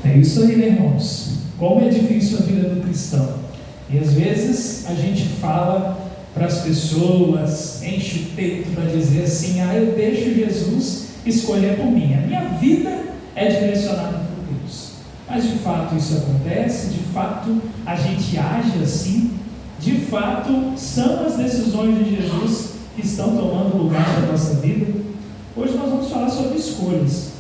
É isso aí, né, irmãos? Como é difícil a vida do cristão. E às vezes a gente fala para as pessoas, enche o peito para dizer assim: eu deixo Jesus escolher por mim. A minha vida é direcionada por Deus. Mas de fato isso acontece, de fato a gente age assim, de fato são as decisões de Jesus que estão tomando lugar na nossa vida. Hoje nós vamos falar sobre escolhas.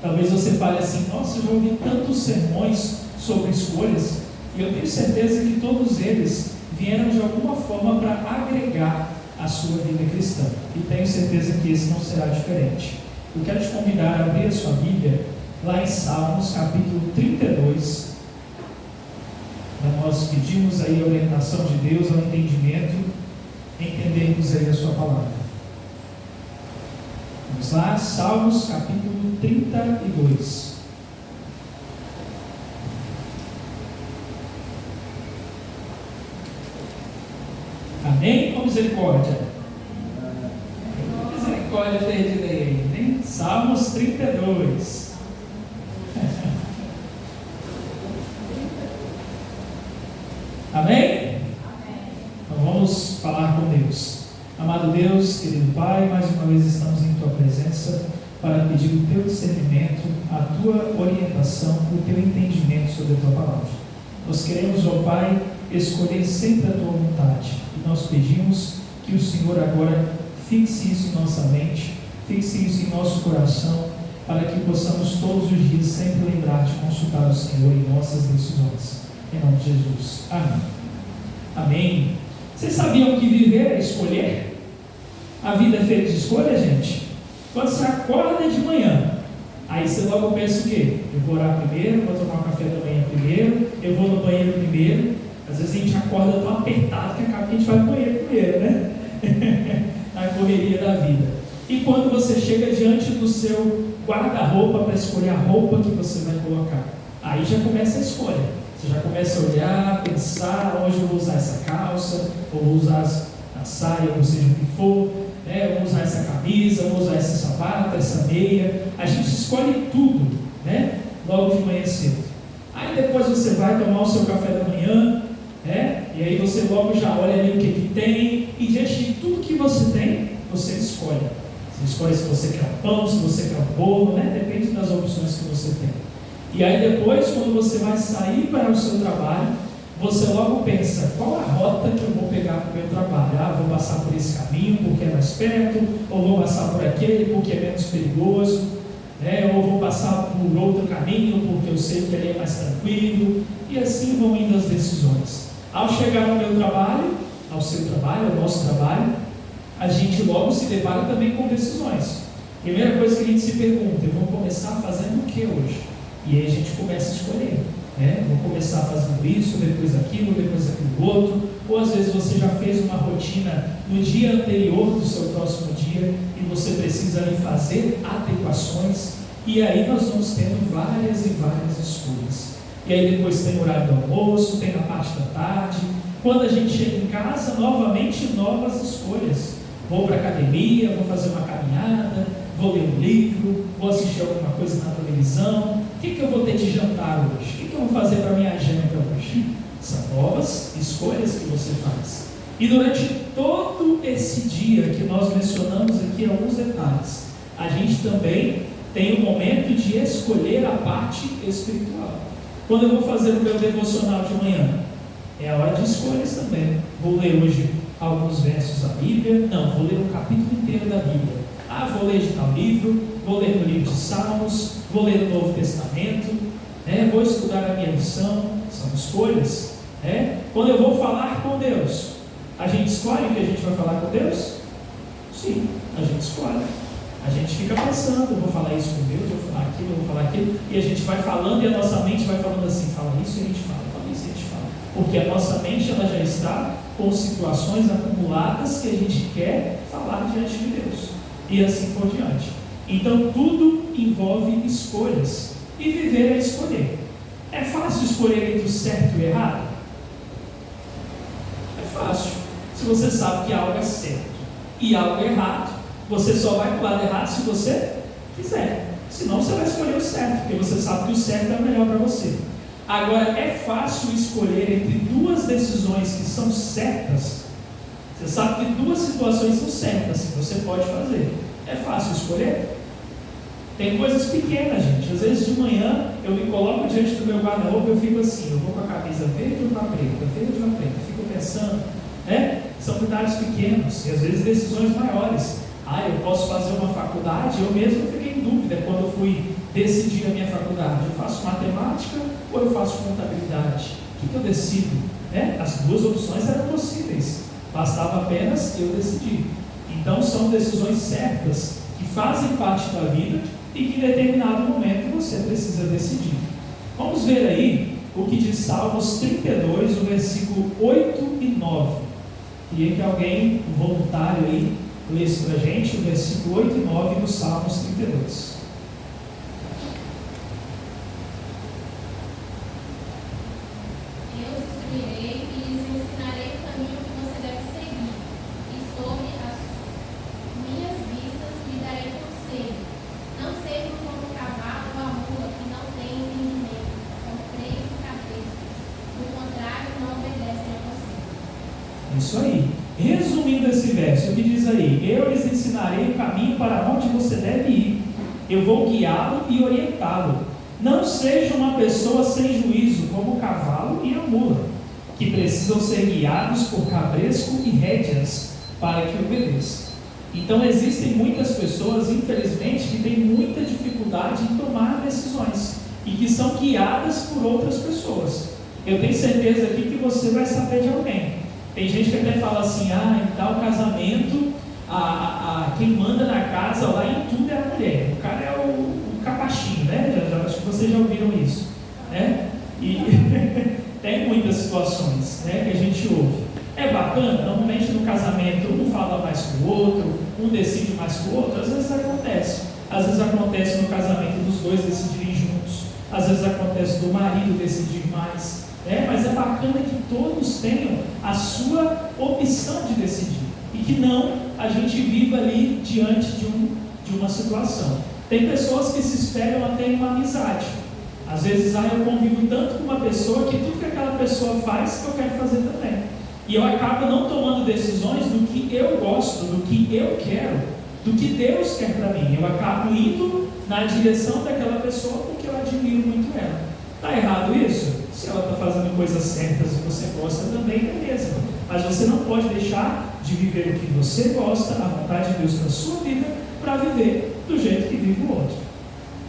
Talvez você fale assim: nossa, eu já ouvi tantos sermões sobre escolhas, e eu tenho certeza que todos eles vieram de alguma forma para agregar a sua vida cristã, e tenho certeza que esse não será diferente. Eu quero te convidar a abrir a sua Bíblia lá em Salmos capítulo 32. Nós pedimos aí a orientação de Deus, ao entendimento, entendermos aí a sua palavra. Vamos lá, Salmos capítulo 32. Amém ou misericórdia? Misericórdia perdida aí, hein? Salmos 32. Amém? Então vamos falar com Deus. Amado Deus, querido Pai, mais uma vez estamos em Tua presença para pedir o Teu discernimento, a Tua orientação, o Teu entendimento sobre a Tua palavra. Nós queremos, ó Pai, escolher sempre a Tua vontade, e nós pedimos que o Senhor agora fixe isso em nossa mente, fixe isso em nosso coração, para que possamos todos os dias sempre lembrar de consultar o Senhor em nossas decisões. Em nome de Jesus. Amém. Amém. Vocês sabiam que viver é escolher? A vida é feita de escolha, gente. Quando você acorda de manhã, aí você logo pensa o quê? Eu vou orar primeiro, vou tomar um café da manhã primeiro, eu vou no banheiro primeiro. Às vezes a gente acorda tão apertado que acaba que a gente vai no banheiro primeiro, né? Na correria da vida. E quando você chega diante do seu guarda-roupa para escolher a roupa que você vai colocar, aí já começa a escolha. Você já começa a olhar, pensar: hoje eu vou usar essa calça, ou vou usar a saia, ou seja o que for, né? Eu vou usar essa camisa, vou usar esse sapato, essa meia. A gente escolhe tudo, né? Logo de manhã cedo. Aí depois você vai tomar o seu café da manhã, né? E aí você logo já olha ali o que tem, e diante de tudo que você tem, você escolhe. Você escolhe se você quer um pão, se você quer um bolo, né? Depende das opções que você tem. E aí depois, quando você vai sair para o seu trabalho, você logo pensa: qual a rota que eu vou pegar para o meu trabalho? Vou passar por esse caminho porque é mais perto, ou vou passar por aquele porque é menos perigoso, né? Ou vou passar por outro caminho porque eu sei que ele é mais tranquilo. E assim vão indo as decisões. Ao chegar ao meu trabalho, ao seu trabalho, ao nosso trabalho, a gente logo se depara também com decisões. Primeira coisa que a gente se pergunta: eu vou começar fazendo o que hoje? E aí a gente começa a escolher, né? Vou começar fazendo isso, depois aquilo outro. Ou às vezes você já fez uma rotina no dia anterior do seu próximo dia e você precisa ali fazer adequações. E aí nós vamos tendo várias e várias escolhas. E aí depois tem o horário do almoço, tem a parte da tarde. Quando a gente chega em casa, novamente novas escolhas. Vou para a academia, vou fazer uma caminhada, vou ler um livro, vou assistir alguma coisa na televisão. O que eu vou ter de jantar hoje? O que eu vou fazer para a minha agenda hoje? São novas escolhas que você faz. E durante todo esse dia que nós mencionamos aqui alguns detalhes, a gente também tem um momento de escolher a parte espiritual. Quando eu vou fazer o meu devocional de manhã, é a hora de escolhas também. Vou ler hoje alguns versos da Bíblia? Não, vou ler um capítulo inteiro da Bíblia. Vou ler de tal livro, vou ler no livro de Salmos, vou ler no Novo Testamento, vou estudar a minha lição. São escolhas. Quando eu vou falar com Deus, a gente escolhe o que a gente vai falar com Deus? Sim, a gente escolhe. A gente fica pensando: eu vou falar isso com Deus, eu vou falar aquilo, eu vou falar aquilo, e a gente vai falando e a nossa mente vai falando assim: fala isso e a gente fala isso e a gente fala. Porque a nossa mente ela já está com situações acumuladas que a gente quer falar diante de Deus. E assim por diante. Então tudo envolve escolhas. E viver é escolher. É fácil escolher entre o certo e o errado? É fácil. Se você sabe que algo é certo e algo é errado, você só vai para o lado errado se você quiser. Senão você vai escolher o certo, porque você sabe que o certo é o melhor para você. Agora, é fácil escolher entre duas decisões que são certas? Você sabe que duas situações são certas, que você pode fazer. É fácil escolher? Tem coisas pequenas, gente. Às vezes de manhã eu me coloco diante do meu guarda-roupa e eu fico assim, eu vou com a camisa verde ou com a preta, verde ou com a preta, eu fico pensando, né? São detalhes pequenos e às vezes decisões maiores. Eu posso fazer uma faculdade, eu mesmo fiquei em dúvida quando eu fui decidir a minha faculdade. Eu faço matemática ou eu faço contabilidade? O que eu decido? As duas opções eram possíveis, bastava apenas eu decidir. Então são decisões certas que fazem parte da vida e que em determinado momento você precisa decidir. Vamos ver aí o que diz Salmos 32, o versículo 8 e 9. Queria que alguém, um voluntário aí, lesse para a gente o versículo 8 e 9 do Salmos 32. Eu os instruirei e lhes ensinarei o caminho que você deve seguir, e sobre as minhas vistas lhe darei conselho. Não sejam como o cavalo ou a mula que não têm entendimento, com freios e cabeças. Do contrário, não obedecem a você. Isso aí. Resumindo esse verso, o que diz aí? Eu lhes ensinarei o caminho para onde você deve ir. Eu vou guiá-lo e orientá-lo. Não seja uma pessoa sem juízo, como o cavalo e a mula, que precisam ser guiados por cabresco e rédeas para que obedeçam. Então existem muitas pessoas, infelizmente, que têm muita dificuldade em tomar decisões e que são guiadas por outras pessoas. Eu tenho certeza aqui que você vai saber de alguém. Tem gente que até fala assim, em tal casamento, quem manda na casa lá em tudo é a mulher. O cara é o capachinho, né? Acho que vocês já ouviram isso, né? E tem muitas situações, né, que a gente ouve. É bacana, normalmente no casamento um fala mais que o outro, um decide mais que o outro, às vezes acontece. Às vezes acontece no casamento dos dois decidirem juntos, às vezes acontece do marido decidir mais. Mas é bacana que todos tenham a sua opção de decidir e que não a gente viva ali diante de uma situação. Tem pessoas que se espelham até em uma amizade. Às vezes eu convivo tanto com uma pessoa que tudo que aquela pessoa faz eu quero fazer também. E eu acabo não tomando decisões do que eu gosto, do que eu quero, do que Deus quer para mim. Eu acabo indo na direção daquela pessoa porque eu admiro muito ela. Está errado isso? Se ela está fazendo coisas certas e você gosta também, beleza. Mas você não pode deixar de viver o que você gosta, a vontade de Deus para a sua vida, para viver do jeito que vive o outro.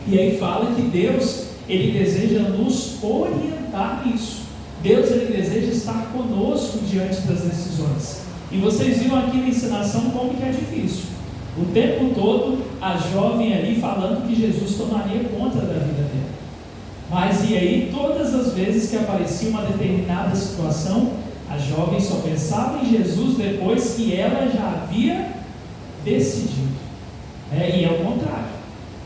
E aí fala que Deus, Ele deseja nos orientar nisso. Deus, Ele deseja estar conosco diante das decisões. E vocês viram aqui na ensinação como que é difícil. O tempo todo, a jovem ali falando que Jesus tomaria conta da vida dela. Mas e aí, todas as vezes que aparecia uma determinada situação, a jovem só pensava em Jesus depois que ela já havia decidido. E é o contrário.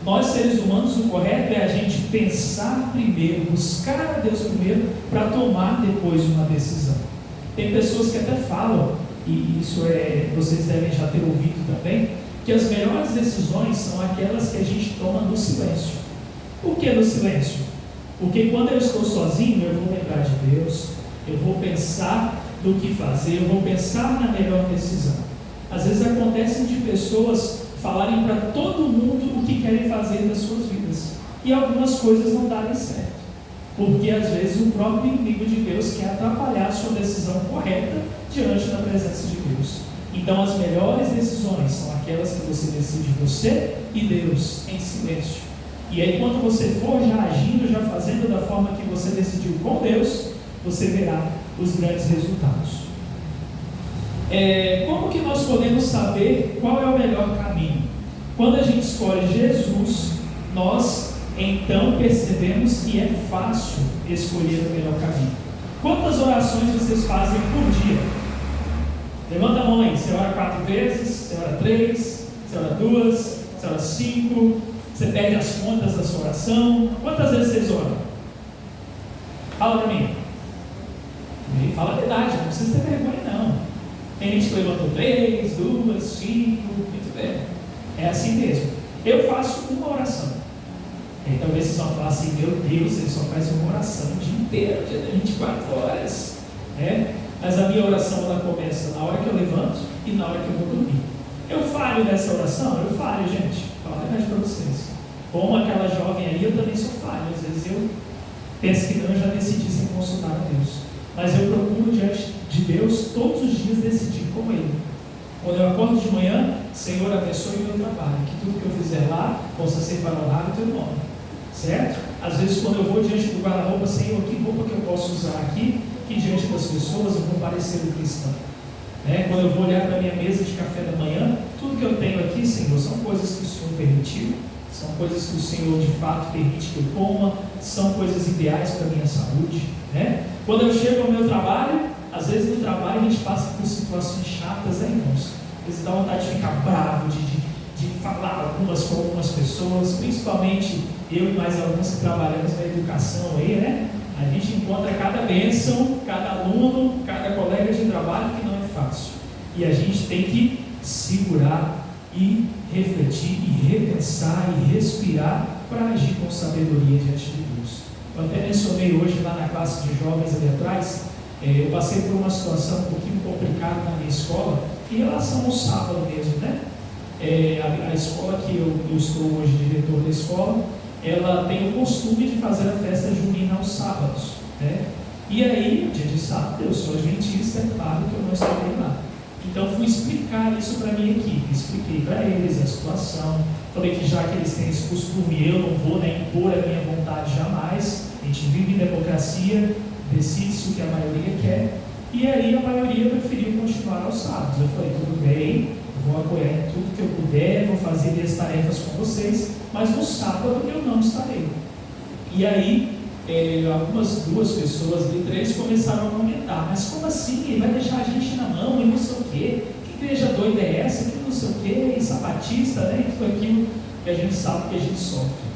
Nós, seres humanos, o correto é a gente pensar primeiro, buscar a Deus primeiro, para tomar depois uma decisão. Tem pessoas que até falam, e isso vocês devem já ter ouvido também, que as melhores decisões são aquelas que a gente toma no silêncio. Por que no silêncio? Porque quando eu estou sozinho, eu vou lembrar de Deus, eu vou pensar do que fazer, eu vou pensar na melhor decisão. Às vezes acontece de pessoas falarem para todo mundo o que querem fazer das suas vidas, e algumas coisas não darem certo, porque às vezes o próprio inimigo de Deus quer atrapalhar a sua decisão correta diante da presença de Deus. Então as melhores decisões são aquelas que você decide você e Deus em silêncio. E aí quando você for já agindo, já fazendo da forma que você decidiu com Deus, você verá os grandes resultados. Como que nós podemos saber qual é o melhor caminho? Quando a gente escolhe Jesus, nós então percebemos que é fácil escolher o melhor caminho. Quantas orações vocês fazem por dia? Levanta a mão aí. Você ora 4 vezes, você ora 3, você ora 2, você ora 5, você perde as contas da sua oração. Quantas vezes vocês oram? Fala para mim. Fala a verdade, não precisa ter vergonha não. Tem gente que levantou 3, 2, 5, muito bem. É assim mesmo. Eu faço uma oração. E talvez vocês vão falar assim: meu Deus, ele só faz uma oração o dia inteiro, o dia de 24 horas. Mas a minha oração ela começa na hora que eu levanto e na hora que eu vou dormir. Eu falho nessa oração? Eu falho, gente. Fala a verdade para vocês. Como aquela jovem ali, eu também sou falho. Às vezes eu penso que não, eu já decidi sem consultar a Deus. Mas eu procuro diante de Deus todos os dias decidir como Ele. Quando eu acordo de manhã, Senhor, abençoe o meu trabalho, que tudo que eu fizer lá possa ser para honrar o Teu nome. Certo? Às vezes quando eu vou diante do guarda-roupa, Senhor, que roupa que eu posso usar aqui, que diante das pessoas eu vou parecer um cristão. Quando eu vou olhar para a minha mesa de café da manhã, tudo que eu tenho aqui, Senhor, são coisas que o Senhor permitiu, são coisas que o Senhor de fato permite que eu coma, são coisas ideais para a minha saúde. Quando eu chego ao meu trabalho, às vezes no trabalho a gente passa por situações chatas, irmãos. Às vezes dá vontade de ficar bravo, de falar com algumas pessoas, principalmente eu e mais alguns que trabalhamos na educação aí, A gente encontra cada bênção, cada aluno, cada colega de trabalho que não é fácil. E a gente tem que segurar e refletir e repensar e respirar para agir com sabedoria diante de Deus. Eu até mencionei hoje lá na classe de jovens ali atrás, eu passei por uma situação um pouquinho complicada na minha escola, em relação ao sábado mesmo, a escola que eu estou hoje diretor da escola, ela tem o costume de fazer a festa junina aos sábados, E aí, dia de sábado, eu sou adventista, é claro que eu não estarei lá. Então fui explicar isso para a minha equipe, expliquei para eles a situação, falei que já que eles têm esse costume, eu não vou impor a minha vontade jamais, a gente vive em democracia, decide-se o que a maioria quer, e aí a maioria preferiu continuar aos sábados. Eu falei, tudo bem, eu vou apoiar em tudo que eu puder, vou fazer minhas tarefas com vocês, mas no sábado eu não estarei. E aí, duas pessoas, de 3, começaram a comentar, mas como assim? Ele vai deixar a gente na mão e não sei o quê? Que igreja doida é essa? Que não sei o quê? E sabatista, E tudo aquilo que a gente sabe que a gente sofre.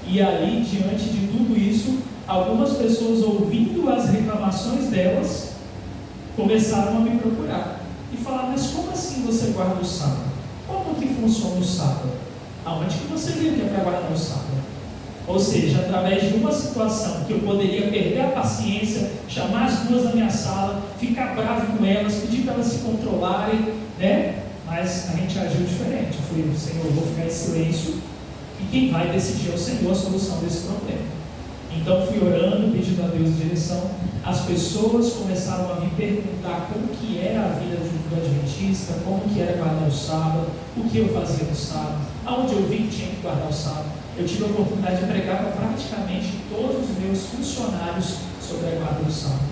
E aí, diante de tudo isso, algumas pessoas, ouvindo as reclamações delas, começaram a me procurar e falar, mas como assim você guarda o sábado? Como que funciona o sábado? Aonde que você viu que é para guardar o sábado? Ou seja, através de uma situação que eu poderia perder a paciência, chamar as duas na minha sala, ficar bravo com elas, pedir para elas se controlarem, Mas a gente agiu diferente. Eu falei, Senhor, eu vou ficar em silêncio e quem vai decidir é o Senhor a solução desse problema. Então fui orando, pedindo a Deus direção. As pessoas começaram a me perguntar como que era a vida do adventista, como que era guardar o sábado, o que eu fazia no sábado, aonde eu vi que tinha que guardar o sábado. Eu tive a oportunidade de pregar para praticamente todos os meus funcionários sobre a guarda do sábado.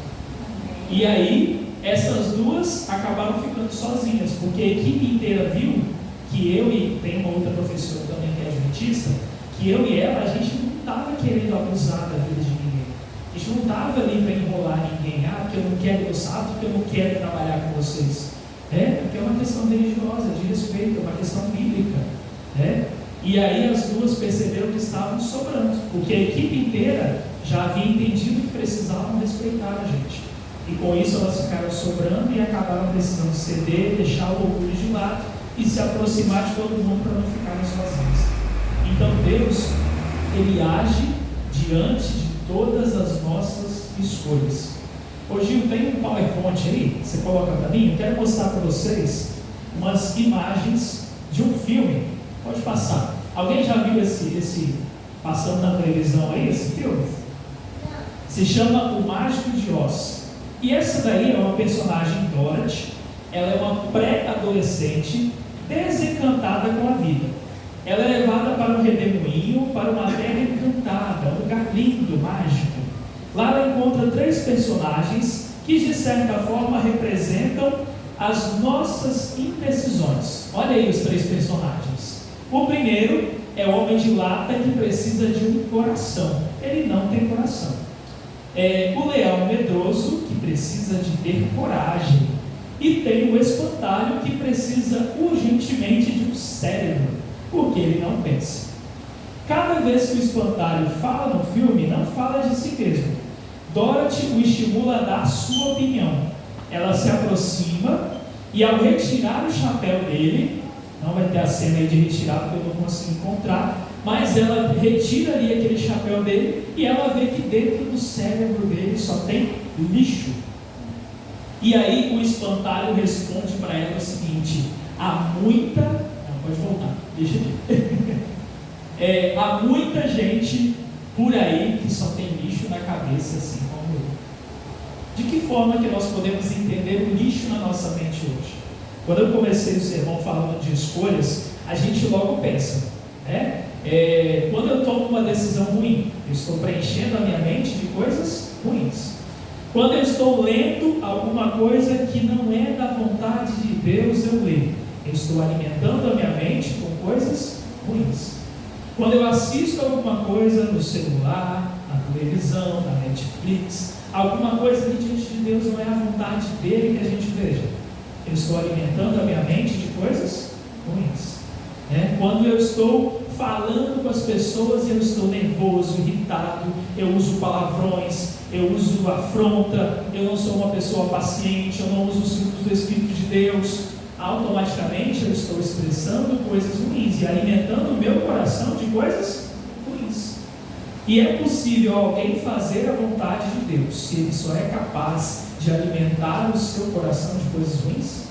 E aí, essas duas acabaram ficando sozinhas, porque a equipe inteira viu que eu e tem uma outra professora também que é adventista, que eu e ela, a gente não estava querendo abusar da vida de ninguém. A gente não estava ali para enrolar ninguém. Porque eu não quero o sábado, porque eu não quero trabalhar com vocês. Porque é uma questão religiosa, de respeito, é uma questão bíblica. E aí as duas perceberam que estavam sobrando, porque a equipe inteira já havia entendido que precisavam respeitar a gente. E com isso elas ficaram sobrando e acabaram precisando ceder, deixar o orgulho de lado e se aproximar de todo mundo para não ficarem sozinhos. Então Deus, Ele age diante de todas as nossas escolhas. Ô Gil, tem um PowerPoint aí? Você coloca para mim? Eu quero mostrar para vocês umas imagens de um filme. Pode passar. Alguém já viu esse passando na televisão aí, esse filme? Se chama O Mágico de Oz. E essa daí é uma personagem, Dorothy. Ela é uma pré-adolescente desencantada com a vida. Ela é levada para um redemoinho, para uma terra encantada, um lugar lindo, mágico. Lá ela encontra 3 personagens que de certa forma representam as nossas indecisões. Olha aí os 3 personagens. O primeiro é o homem de lata que precisa de um coração. Ele não tem coração. O leão medroso que precisa de ter coragem. E tem o espantalho que precisa urgentemente de um cérebro, porque ele não pensa. Cada vez que o espantalho fala no filme, não fala de si mesmo. Dorothy o estimula a dar a sua opinião. Ela se aproxima e ao retirar o chapéu dele, não vai ter a cena aí de retirar porque eu não consigo encontrar, mas ela retira ali aquele chapéu dele e ela vê que dentro do cérebro dele só tem lixo. E aí o espantalho responde para ela o seguinte: há muita... Não, pode voltar, deixa aqui. Há muita gente por aí que só tem lixo na cabeça, assim como eu. De que forma que nós podemos entender o lixo na nossa mente hoje? Quando eu comecei o sermão falando de escolhas, a gente logo pensa, né? Quando eu tomo uma decisão ruim, eu estou preenchendo a minha mente de coisas ruins. Quando eu estou lendo alguma coisa que não é da vontade de Deus, eu leio. Eu estou alimentando a minha mente com coisas ruins. Quando eu assisto alguma coisa no celular, na televisão, na Netflix, alguma coisa que diante de Deus não é a vontade dele que a gente veja, eu estou alimentando a minha mente de coisas ruins. Quando eu estou falando com as pessoas e eu estou nervoso, irritado, eu uso palavrões, eu uso afronta, eu não sou uma pessoa paciente, eu não uso os frutos do Espírito de Deus, automaticamente eu estou expressando coisas ruins e alimentando o meu coração de coisas ruins. E é possível alguém fazer a vontade de Deus se ele só é capaz de alimentar o seu coração de coisas ruins?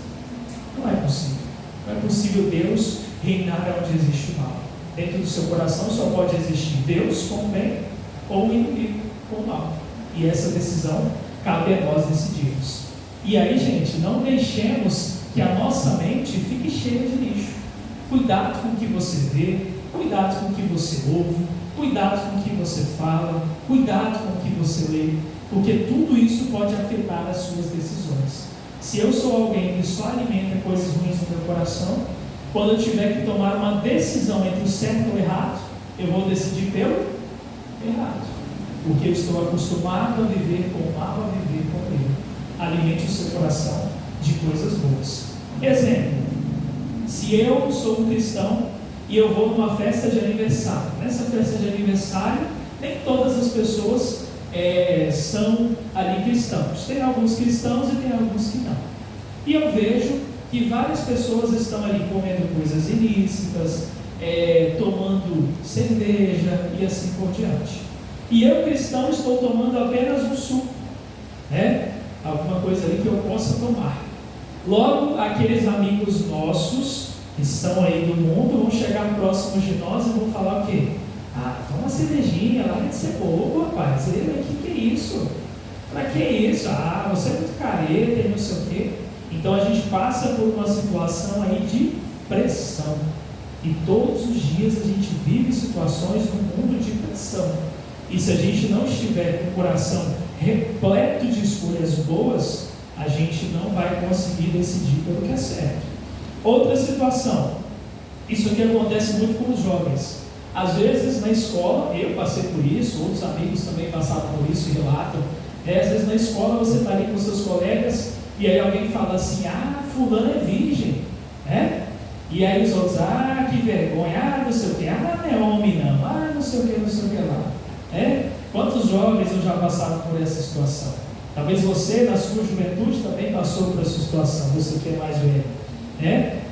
Não é possível. Não é possível Deus reinar onde existe o mal. Dentro do seu coração só pode existir Deus com o bem ou o inimigo com o mal. E essa decisão cabe a nós decidirmos. E aí, gente, não deixemos que a nossa mente fique cheia de lixo. Cuidado com o que você vê, cuidado com o que você ouve, cuidado com o que você fala, cuidado com o que você lê, porque tudo isso pode afetar as suas decisões. Se eu sou alguém que só alimenta coisas ruins no meu coração, quando eu tiver que tomar uma decisão entre o certo e o errado, eu vou decidir pelo errado, porque eu estou acostumado a viver com o mal, a viver com ele. Alimente o seu coração de coisas boas. Exemplo: se eu sou um cristão e eu vou numa festa de aniversário, nessa festa de aniversário nem todas as pessoas são ali cristãos, tem alguns cristãos e tem alguns que não, e eu vejo que várias pessoas estão ali comendo coisas ilícitas, tomando cerveja e assim por diante, e eu cristão estou tomando apenas um suco, alguma coisa ali que eu possa tomar. Logo, aqueles amigos nossos que estão aí do mundo vão chegar próximos de nós e vão falar o quê? Toma uma cervejinha, larga de ser bobo, rapaz. Que é isso? Pra que isso? Você é muito careta e não sei o quê. Então a gente passa por uma situação aí de pressão. E todos os dias a gente vive situações no mundo de pressão. E se a gente não estiver com o coração repleto de escolhas boas, a gente não vai conseguir decidir pelo que é certo. Outra situação, isso aqui acontece muito com os jovens. Às vezes na escola, eu passei por isso, outros amigos também passaram por isso e relatam. Às vezes na escola você está ali com seus colegas e aí alguém fala assim: fulano é virgem, E aí os outros: que vergonha, não sei o que, não é homem não, não sei o que lá. Quantos jovens já passaram por essa situação? Talvez você, na sua juventude, também passou por essa situação, você que é mais velho,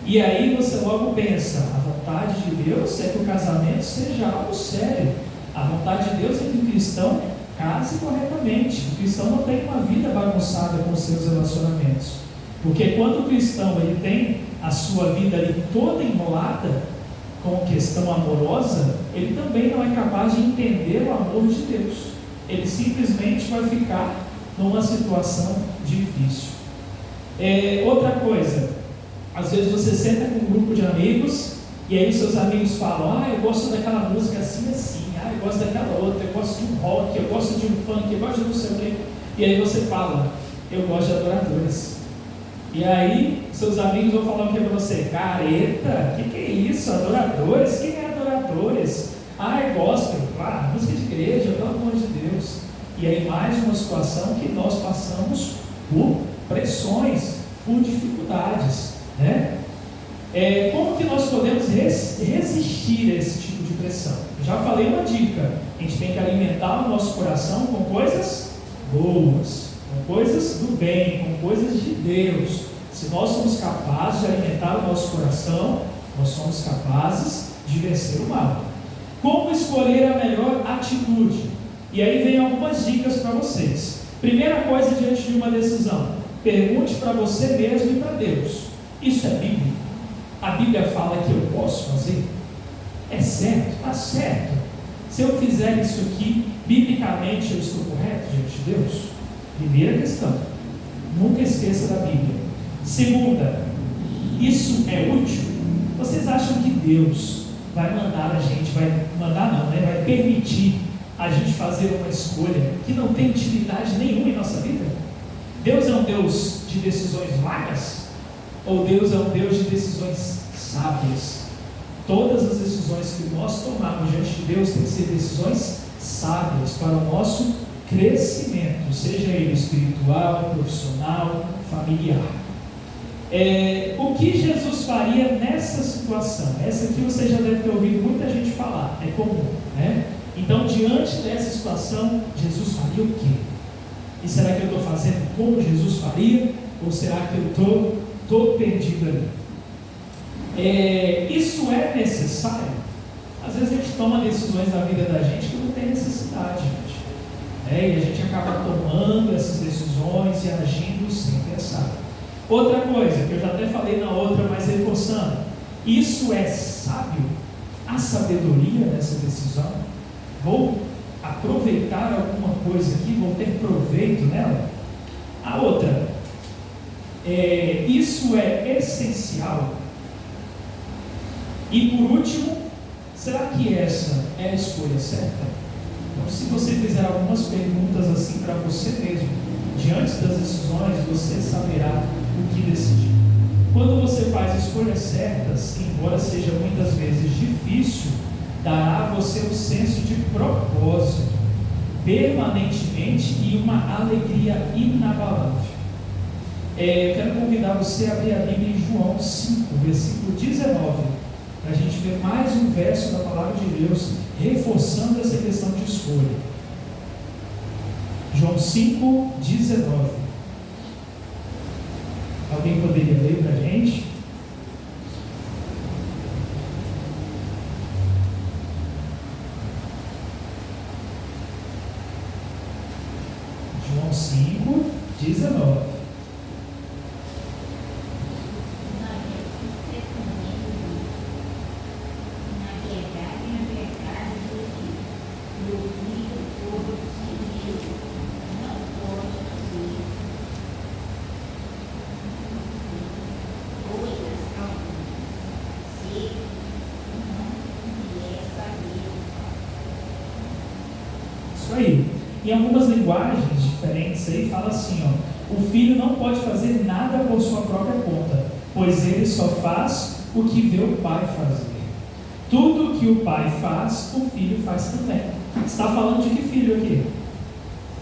E aí você logo pensa: a vontade de Deus é que o casamento seja algo sério. A vontade de Deus é que o cristão case corretamente. O cristão não tem uma vida bagunçada com os seus relacionamentos. Porque quando o cristão ele tem a sua vida ali toda enrolada com questão amorosa, ele também não é capaz de entender o amor de Deus. Ele simplesmente vai ficar numa situação difícil. Outra coisa, às vezes você senta com um grupo de amigos e aí seus amigos falam: eu gosto daquela música assim, eu gosto daquela outra, eu gosto de um rock, eu gosto de um funk, eu gosto de não sei o quê. E aí você fala: eu gosto de adoradores. E aí seus amigos vão falar o que para você? Careta, que é isso? Adoradores? Quem é adoradores? É gospel, música de igreja, pelo amor de Deus. E aí mais uma situação que nós passamos por pressões, por dificuldades, como que nós podemos resistir a esse tipo de pressão? Eu já falei uma dica: a gente tem que alimentar o nosso coração com coisas boas, com coisas do bem, com coisas de Deus. Se nós somos capazes de alimentar o nosso coração, nós somos capazes de vencer o mal. Como escolher a melhor atitude? E aí vem algumas dicas para vocês. Primeira coisa diante de uma decisão: pergunte para você mesmo e para Deus: isso é bíblico? A Bíblia fala que eu posso fazer? É certo? Está certo? Se eu fizer isso aqui, biblicamente eu estou correto diante de Deus? Primeira questão, nunca esqueça da Bíblia. Segunda, isso é útil? Vocês acham que Deus vai mandar a gente, vai permitir a gente fazer uma escolha que não tem utilidade nenhuma em nossa vida? Deus é um Deus de decisões vagas? Ou Deus é um Deus de decisões sábias? Todas as decisões que nós tomarmos diante de Deus têm que ser decisões sábias para o nosso crescimento, seja ele espiritual, profissional, familiar. O que Jesus faria nessa situação? Essa aqui você já deve ter ouvido muita gente falar, é comum, né? Então, diante dessa situação, Jesus faria o quê? E será que eu estou fazendo como Jesus faria? Ou será que eu estou todo perdido ali? Isso é necessário? Às vezes a gente toma decisões na vida da gente que não tem necessidade, gente. E a gente acaba tomando essas decisões e agindo sem pensar. Outra coisa, que eu já até falei na outra, mas reforçando: isso é sábio? A sabedoria dessa decisão? Vou aproveitar alguma coisa aqui, vou ter proveito nela? A outra, isso é essencial? E por último, será que essa é a escolha certa? Então, se você fizer algumas perguntas assim para você mesmo, diante das decisões, você saberá o que decidir. Quando você faz escolhas certas, embora seja muitas vezes difícil, dará a você um senso de propósito permanentemente e uma alegria inabalável. Eu quero convidar você a abrir a Bíblia em João 5, versículo 19, para a gente ver mais um verso da palavra de Deus reforçando essa questão de escolha. João 5, 19. Alguém poderia ler para a gente? João 5, 19. Em algumas linguagens diferentes aí fala assim, o filho não pode fazer nada por sua própria conta, pois ele só faz o que vê o pai fazer. Tudo que o pai faz, o filho faz também. Está falando de que filho aqui?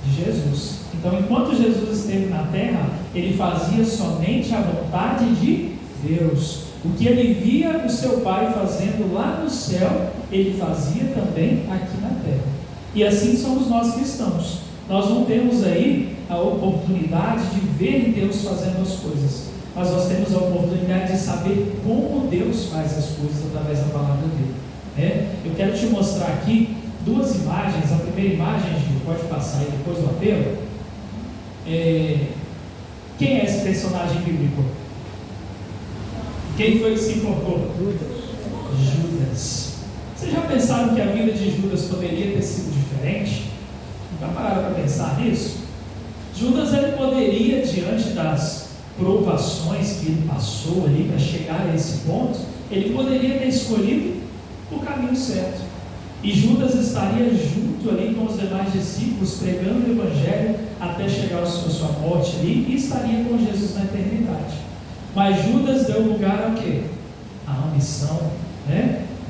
De Jesus. Então, enquanto Jesus esteve na terra, ele fazia somente a vontade de Deus. O que ele via o seu pai fazendo lá no céu, ele fazia também aqui na terra. E assim somos nós cristãos. Nós não temos aí a oportunidade de ver Deus fazendo as coisas, mas nós temos a oportunidade de saber como Deus faz as coisas através da palavra dele. Eu quero te mostrar aqui duas imagens. A primeira imagem, Gil, pode passar aí depois do apelo. Quem é esse personagem bíblico? Quem foi que se enforcou? Judas. Vocês já pensaram que a vida de Judas poderia ter sido diferente? Já pararam para pensar nisso? Judas, ele poderia, diante das provações que ele passou ali para chegar a esse ponto, ele poderia ter escolhido o caminho certo. E Judas estaria junto ali com os demais discípulos, pregando o Evangelho até chegar à sua morte ali, e estaria com Jesus na eternidade. Mas Judas deu lugar ao quê? À ambição,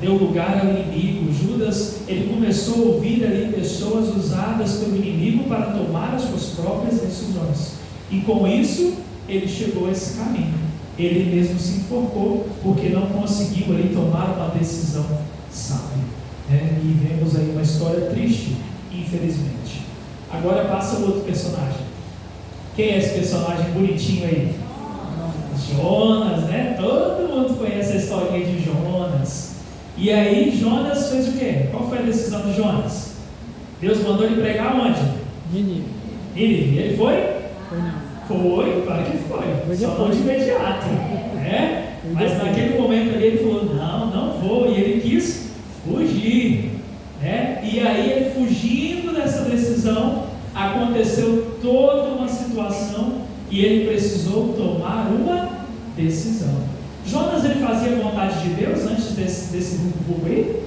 deu lugar ao inimigo. Judas, ele começou a ouvir ali pessoas usadas pelo inimigo para tomar as suas próprias decisões, e com isso ele chegou a esse caminho. Ele mesmo se enforcou porque não conseguiu ali tomar uma decisão sábia, e vemos aí uma história triste, infelizmente. Agora passa o outro personagem. Quem é esse personagem bonitinho aí? Jonas, Todo mundo conhece a historinha de Jonas. E aí Jonas fez o quê? Qual foi a decisão de Jonas? Deus mandou ele pregar onde? Nínive. Nínive. Ele foi? Foi não. Foi, claro que foi. Só não de imediato. Né? Mas naquele momento ali ele falou, não vou. E ele quis fugir. Né? E aí ele fugindo dessa decisão, aconteceu toda uma situação e ele precisou tomar uma decisão. Jonas, ele fazia a vontade de Deus antes desse vulgo aí?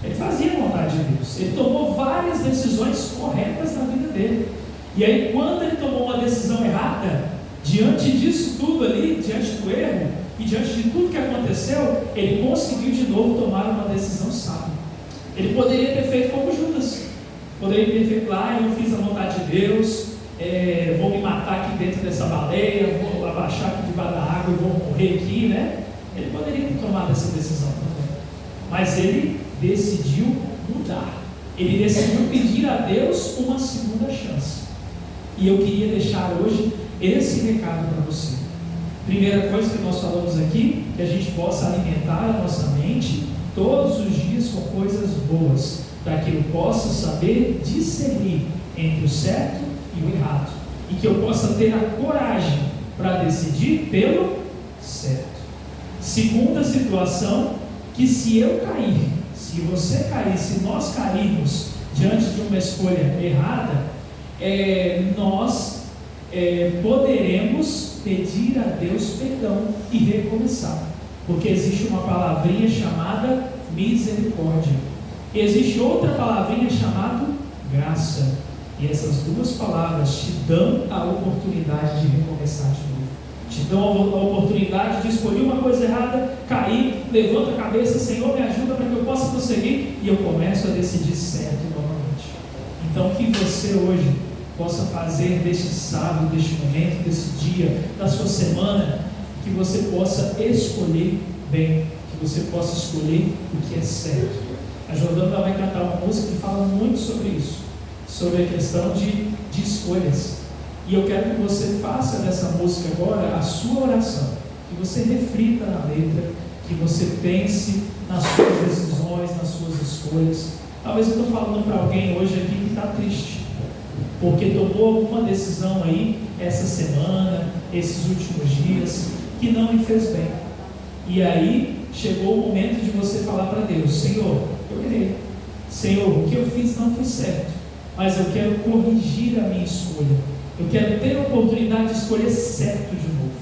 Ele fazia a vontade de Deus. Ele tomou várias decisões corretas na vida dele. E aí quando ele tomou uma decisão errada, diante disso tudo ali, diante do erro e diante de tudo que aconteceu, ele conseguiu de novo tomar uma decisão sábia. Ele poderia ter feito como Judas. Poderia ter feito lá, eu fiz a vontade de Deus, vou me matar aqui dentro dessa baleia, vou abaixar aqui debaixo da água e vou morrer aqui, né? Ele poderia ter tomado essa decisão também. Mas ele decidiu mudar. Ele decidiu pedir a Deus uma segunda chance. E eu queria deixar hoje esse recado para você. Primeira coisa que nós falamos aqui, que a gente possa alimentar a nossa mente todos os dias com coisas boas, para que eu possa saber discernir entre o certo e o errado, e que eu possa ter a coragem para decidir pelo certo. Segunda situação, que se eu cair, se você cair, se nós cairmos diante de uma escolha errada, nós poderemos pedir a Deus perdão e recomeçar, porque existe uma palavrinha chamada misericórdia, e existe outra palavrinha chamada graça, e essas duas palavras te dão a oportunidade de recomeçar de novo, te dão a oportunidade de escolher uma coisa errada, cair, levanta a cabeça, Senhor me ajuda para que eu possa prosseguir, e eu começo a decidir certo novamente. Então que você hoje possa fazer deste sábado, deste momento, desse dia, da sua semana, que você possa escolher bem, que você possa escolher o que é certo. A Jordana vai cantar uma música que fala muito sobre isso, sobre a questão de escolhas. E eu quero que você faça dessa música agora a sua oração, que você reflita na letra, que você pense nas suas decisões, nas suas escolhas. Talvez eu estou falando para alguém hoje aqui que está triste, porque tomou alguma decisão aí essa semana, esses últimos dias, que não lhe fez bem. E aí chegou o momento de você falar para Deus: Senhor, eu errei. Senhor, o que eu fiz não foi certo, mas eu quero corrigir a minha escolha. Eu quero ter a oportunidade de escolher certo de novo.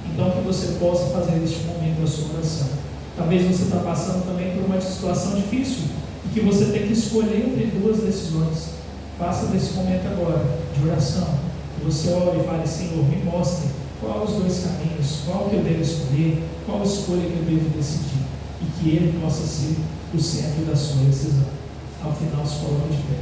Então que você possa fazer neste momento a sua oração. Talvez você está passando também por uma situação difícil, e que você tem que escolher entre duas decisões. Faça desse momento agora de oração, que você ore e fale: Senhor, me mostre qual os dois caminhos, qual que eu devo escolher, qual escolha que eu devo decidir, e que Ele possa ser o centro da sua decisão. Ao final, se coloque de pé.